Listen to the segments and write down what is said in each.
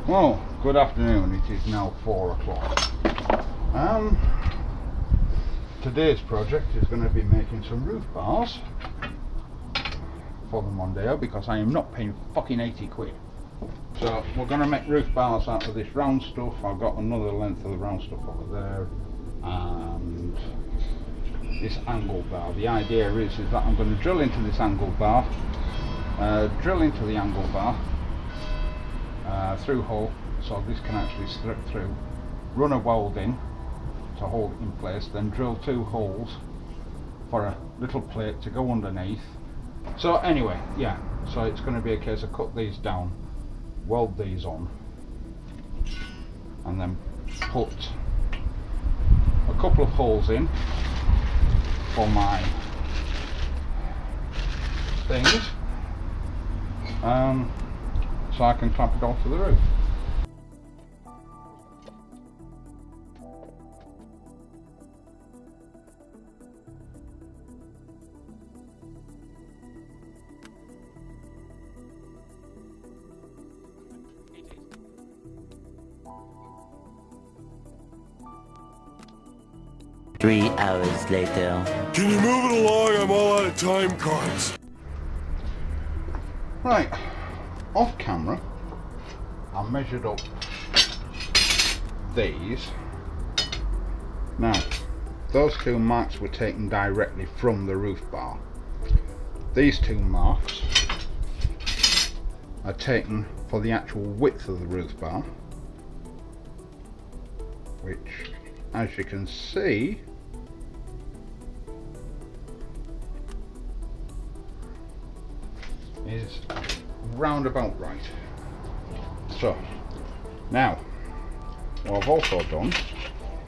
Well, good afternoon. It is now 4 o'clock. Today's project is going to be making some roof bars for the Mondeo because I am not paying fucking 80 quid. So we're going to make roof bars out of this round stuff. I've got another length of the round stuff over there and this angle bar. The idea is that I'm going to drill into this angle bar, drill into the angle bar through hole so this can actually strip through, run a welding to hold it in place, then drill 2 holes for a little plate to go underneath. So anyway, yeah, so it's going to be a case of cut these down, weld these on, and then put a couple of holes in for my things, so I can clamp it onto the roof. Three hours later. Can you move it along? I'm all out of time cards. Right, off camera, I measured up these. Now, those 2 marks were taken directly from the roof bar. These 2 marks are taken for the actual width of the roof bar, which, as you can see, is round about right. So now what I've also done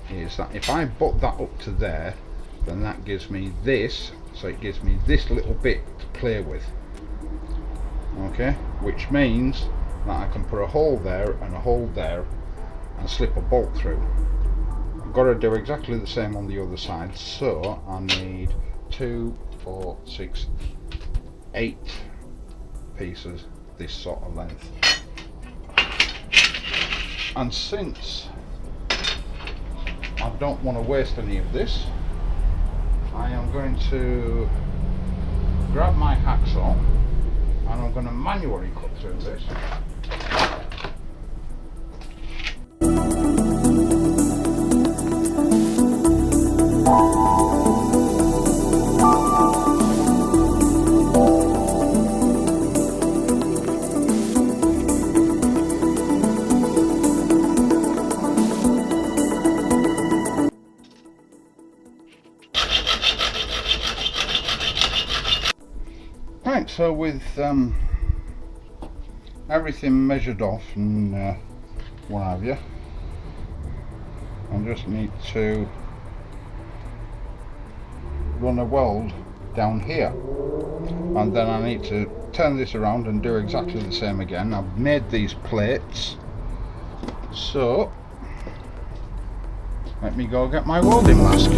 is that if I butt that up to there, then that gives me this, so it gives me this little bit to play with, okay, which means that I can put a hole there and a hole there and slip a bolt through. I've got to do exactly the same on the other side, so I need 2, 4, 6, 8 pieces this sort of length. And since I don't want to waste any of this, I am going to grab my hacksaw and I'm going to manually cut through this. Right, so with everything measured off and what have you, I just need to run a weld down here, and then I need to turn this around and do exactly the same again. I've made these plates, so let me go get my welding mask.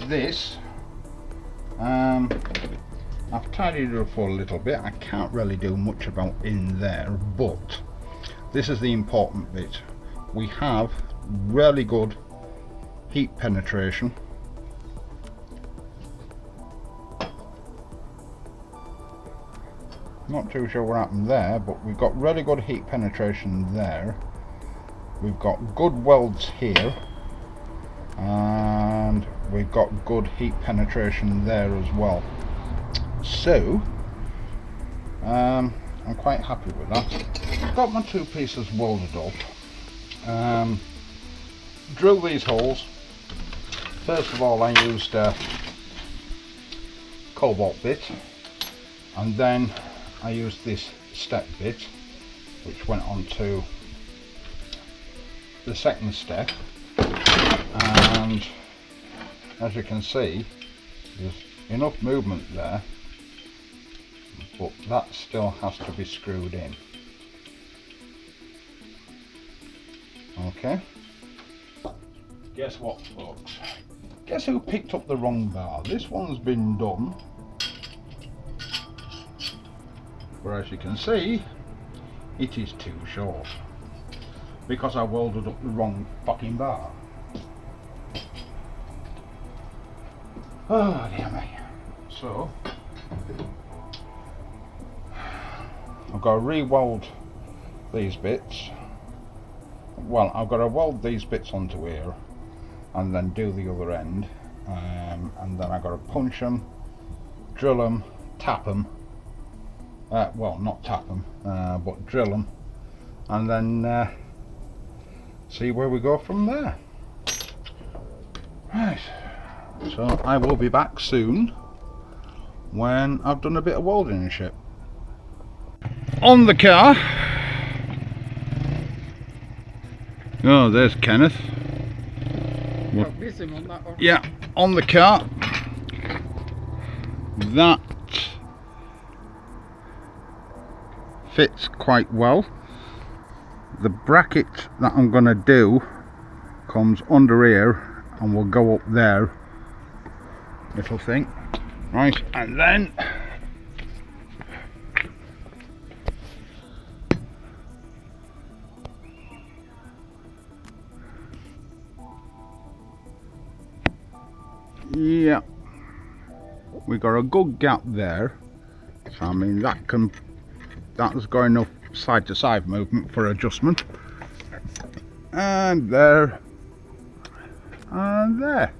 this, I've tidied it up for a little bit. I can't really do much about in there, but this is the important bit. We have really good heat penetration. Not too sure what happened there, but we've got really good heat penetration there. We've got good welds here, and we've got good heat penetration there as well. So I'm quite happy with that. I've got my two pieces welded up. Drill these holes. First of all, I used a cobalt bit, and then I used this step bit, which went onto the second step, and as you can see, there's enough movement there, but that still has to be screwed in. Okay, guess what, folks? Guess who picked up the wrong bar? This one's been done, but as you can see, it is too short because I welded up the wrong fucking bar. Oh dear me. So I've got to re-weld these bits. Well, I've got to weld these bits onto here and then do the other end, and then I've got to punch them, drill them, tap them, well, not tap them, but drill them, and then see where we go from there. Right, so I will be back soon when I've done a bit of welding and shit. On the car. Oh, there's Kenneth. Yeah, on the car. That fits quite well. The bracket that I'm going to do comes under here and will go up there, little thing, right, and then yeah, we got a good gap there, so I mean that's got enough side to side movement for adjustment, and there and there.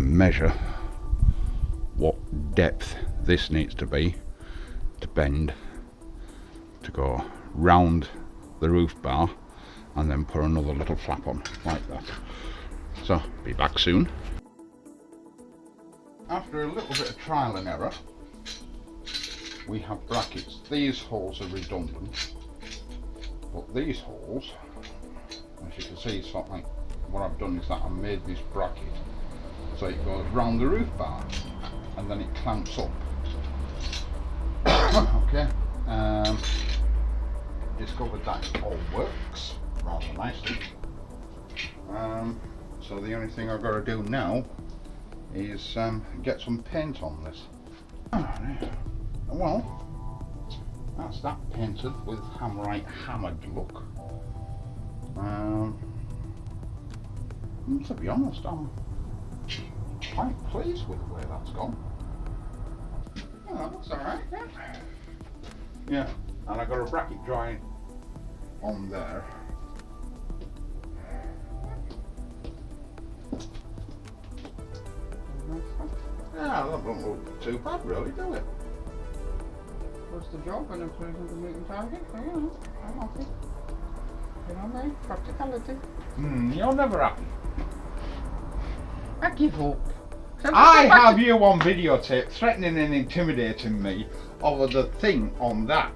Measure what depth this needs to be to bend to go round the roof bar, and then put another little flap on like that. So be back soon. After a little bit of trial and error, we have brackets. These holes are redundant, but these holes As you can see, it's sort of like what I've done is that I've made this bracket so it goes round the roof bar and then it clamps up. Okay. Discovered that it all works rather nicely. So the only thing I've got to do now is get some paint on this. Well, that's that painted with Hammerite hammered look. To be honest, I'm quite pleased with the way that's gone. Oh, that looks alright, yeah. Yeah, and I got a bracket drawing on there. Yeah, that doesn't look too bad really, do it? What's the job and improving the meeting target? Oh, you know, I'm happy. You know me, practicality. You're never happy. I give up. I have you on videotape threatening and intimidating me over the thing on that.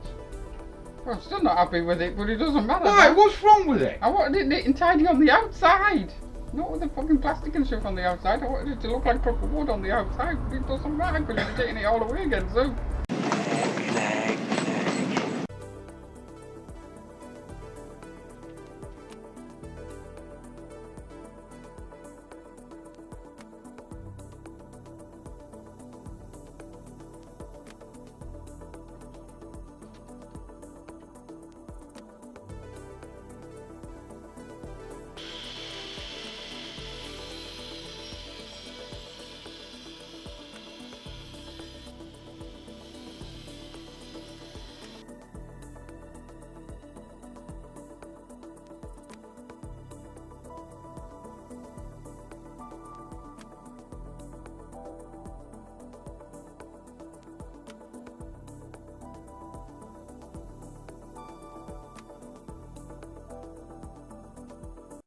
Well, I'm still not happy with it, but it doesn't matter. Why? now. What's wrong with it? I wanted it neat and tidy on the outside. Not with the fucking plastic and stuff on the outside. I wanted it to look like proper wood on the outside, but it doesn't matter because you're taking it all away again soon.